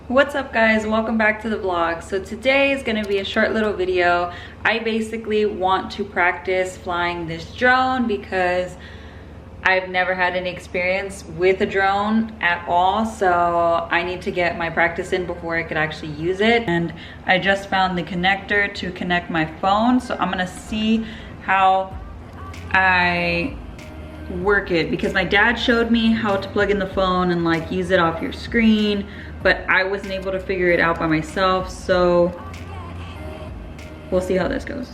What's up guys, welcome back to the vlog. So today is going to be a short little video. I basically want to practice flying this drone because I've never had any experience with a drone at all, so I need to get my practice in before I could actually use it. And I just found the connector to connect my phone, so I'm gonna see how I work it, because my dad showed me how to plug in the phone and like use it off your screen, but I wasn't able to figure it out by myself, so we'll see how this goes.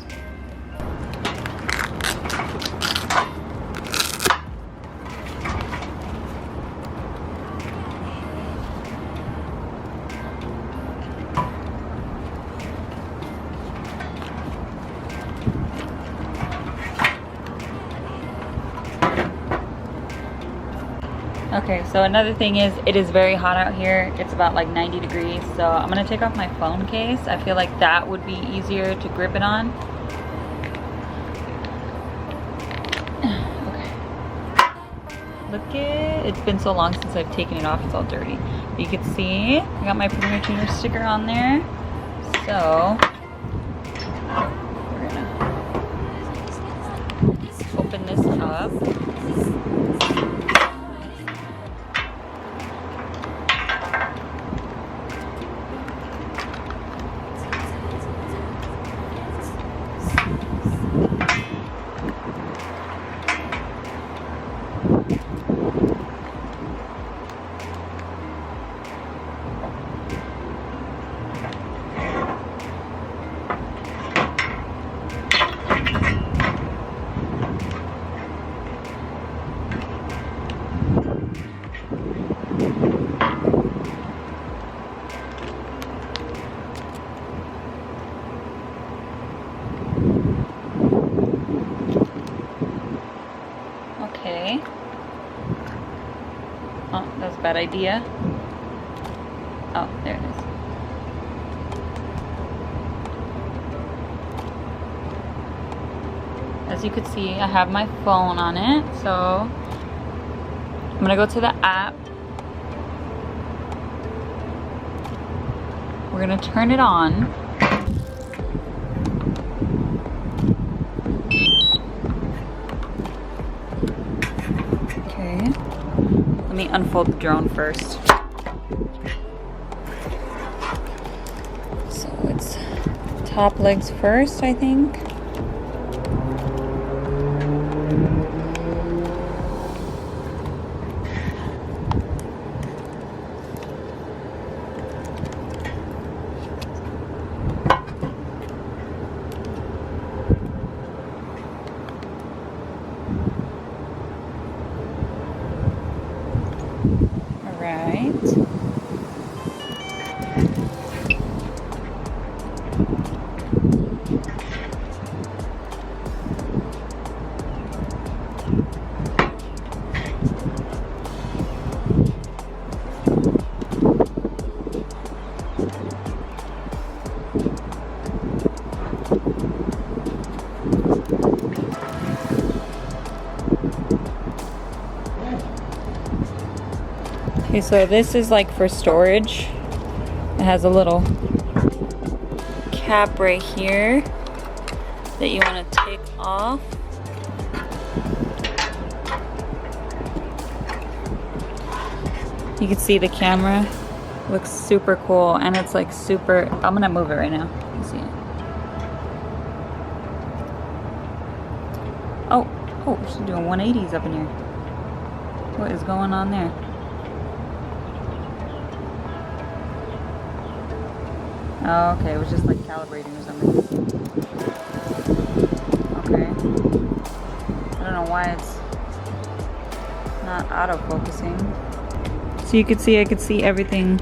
Okay, so another thing is it is very hot out here. It's about like 90 degrees, so I'm gonna take off my phone case. I feel like that would be easier to grip it on. Okay. Look it, it's been so long since I've taken it off, it's all dirty. But you can see, I got my Premier Tuner sticker on there. So, we're gonna open this up. Okay. Oh, that's a bad idea. Oh, there it is. As you can see, I have my phone on it, so I'm gonna go to the app. We're gonna turn it on. Let me unfold the drone first. So it's top legs first, I think. Okay, so this is like for storage. It has a little cap right here that you want to take off. You can see the camera looks super cool, and it's like super, I'm gonna move it right now. You see it. Oh, she's doing 180s up in here. What is going on there? Oh, okay, it was just like calibrating or something. Okay. I don't know why it's not auto-focusing. So you can see, I could see everything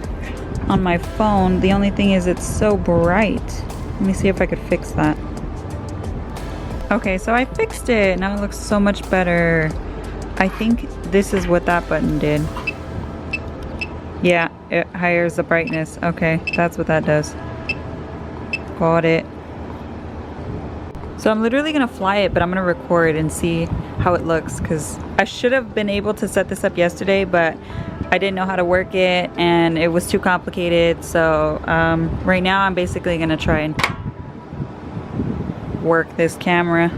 on my phone. The only thing is it's so bright. Let me see if I could fix that. Okay, so I fixed it. Now it looks so much better. I think this is what that button did. Yeah, it higher the brightness. Okay, that's what that does. Got it. So I'm literally gonna fly it, but I'm gonna record and see how it looks, because I should have been able to set this up yesterday, but I didn't know how to work it and it was too complicated. So right now I'm basically gonna try and work this camera.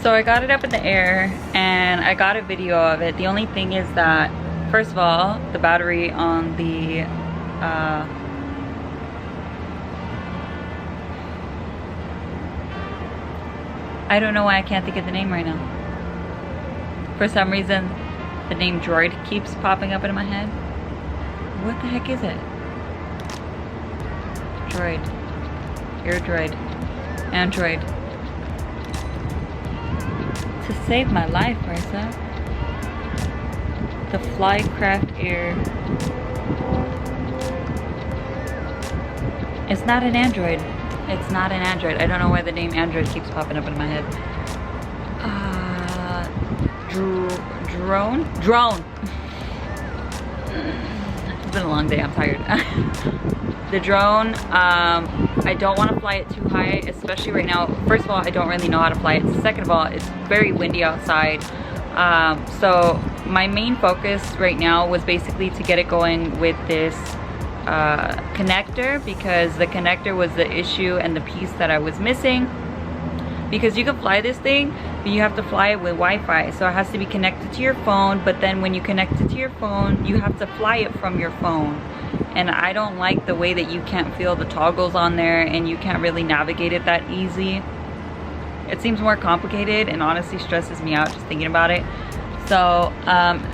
So I got it up in the air and I got a video of it. The only thing is that, first of all, the battery on the I don't know why I can't think of the name right now. For some reason, the name droid keeps popping up in my head. What the heck is it? Droid. Air droid. Android. To save my life, Marissa. The Flycraft Air. It's not an Android. It's not an Android. I don't know why the name Android keeps popping up in my head. Drone? Drone! It's been a long day, I'm tired. The drone, I don't want to fly it too high, especially right now. First of all, I don't really know how to fly it. Second of all, it's very windy outside. So my main focus right now was basically to get it going with this connector, because the connector was the issue and the piece that I was missing. Because you can fly this thing, but you have to fly it with Wi-Fi, so it has to be connected to your phone. But then when you connect it to your phone, you have to fly it from your phone, and I don't like the way that you can't feel the toggles on there and you can't really navigate it that easy. It seems more complicated and honestly stresses me out just thinking about it. So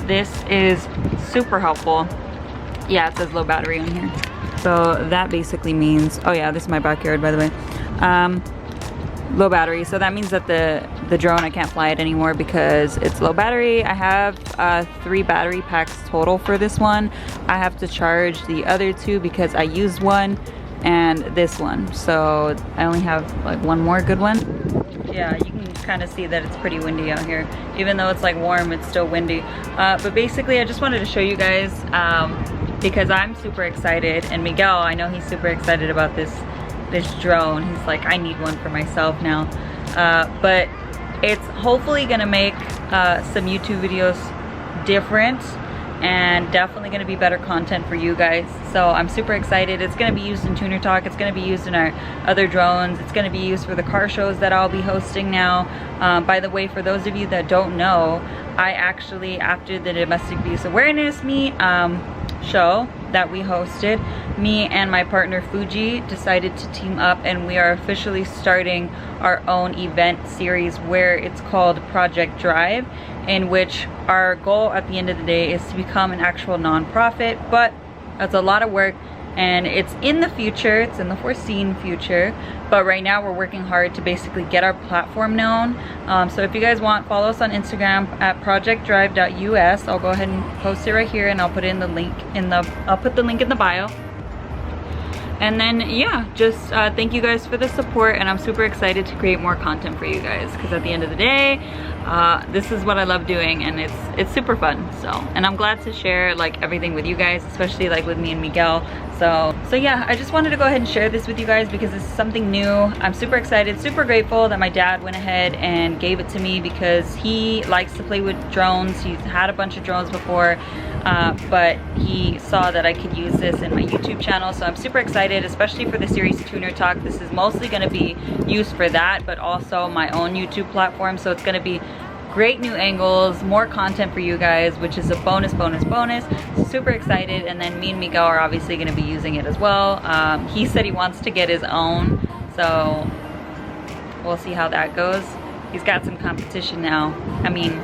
this is super helpful. Yeah, it says low battery on here, so that basically means, oh yeah, this is my backyard, by the way. Low battery, so that means that the drone, I can't fly it anymore because it's low battery. I have 3 battery packs total for this one. I have to charge the other 2 because I used one and this one, so I only have like one more good one. Yeah, you can kind of see that it's pretty windy out here. Even though it's like warm, it's still windy. But basically I just wanted to show you guys because I'm super excited, and Miguel, I know he's super excited about this drone. He's like, I need one for myself now. But it's hopefully gonna make some YouTube videos different, and definitely gonna be better content for you guys. So I'm super excited. It's gonna be used in Tuner Talk. It's gonna be used in our other drones. It's gonna be used for the car shows that I'll be hosting now. By the way, for those of you that don't know, I actually, after the Domestic Abuse Awareness Meet show that we hosted, me and my partner Fuji decided to team up, and we are officially starting our own event series where it's called Project Drive, in which our goal at the end of the day is to become an actual non-profit. But that's a lot of work, and it's in the future, it's in the foreseen future, but right now we're working hard to basically get our platform known. So if you guys want, follow us on Instagram at projectdrive.us. I'll go ahead and post it right here, and I'll put in the link I'll put the link in the bio. And then yeah, just thank you guys for the support, and I'm super excited to create more content for you guys, because at the end of the day, this is what I love doing, and it's super fun. So, and I'm glad to share like everything with you guys, especially like with me and Miguel. So yeah, I just wanted to go ahead and share this with you guys because it's something new. I'm super excited, super grateful that my dad went ahead and gave it to me, because he likes to play with drones. He's had a bunch of drones before, but he saw that I could use this in my YouTube channel. So I'm super excited, especially for the series Tuner Talk. This is mostly going to be used for that, but also my own YouTube platform. So it's going to be great new angles, more content for you guys, which is a bonus. Super excited. And then me and Miguel are obviously going to be using it as well. He said he wants to get his own, so we'll see how that goes. he's got some competition now. I mean,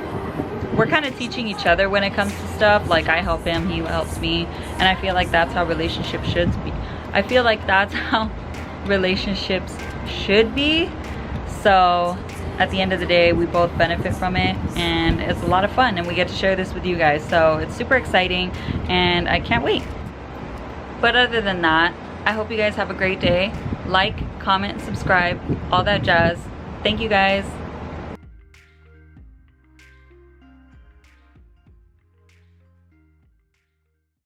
we're kind of teaching each other when it comes to stuff. Like, I help him, he helps me, and I feel like that's how relationships should be. I feel like that's how relationships should be. So at the end of the day, we both benefit from it, and it's a lot of fun, and we get to share this with you guys. So it's super exciting, and I can't wait. But other than that, I hope you guys have a great day. Like, comment, subscribe, all that jazz. Thank you guys.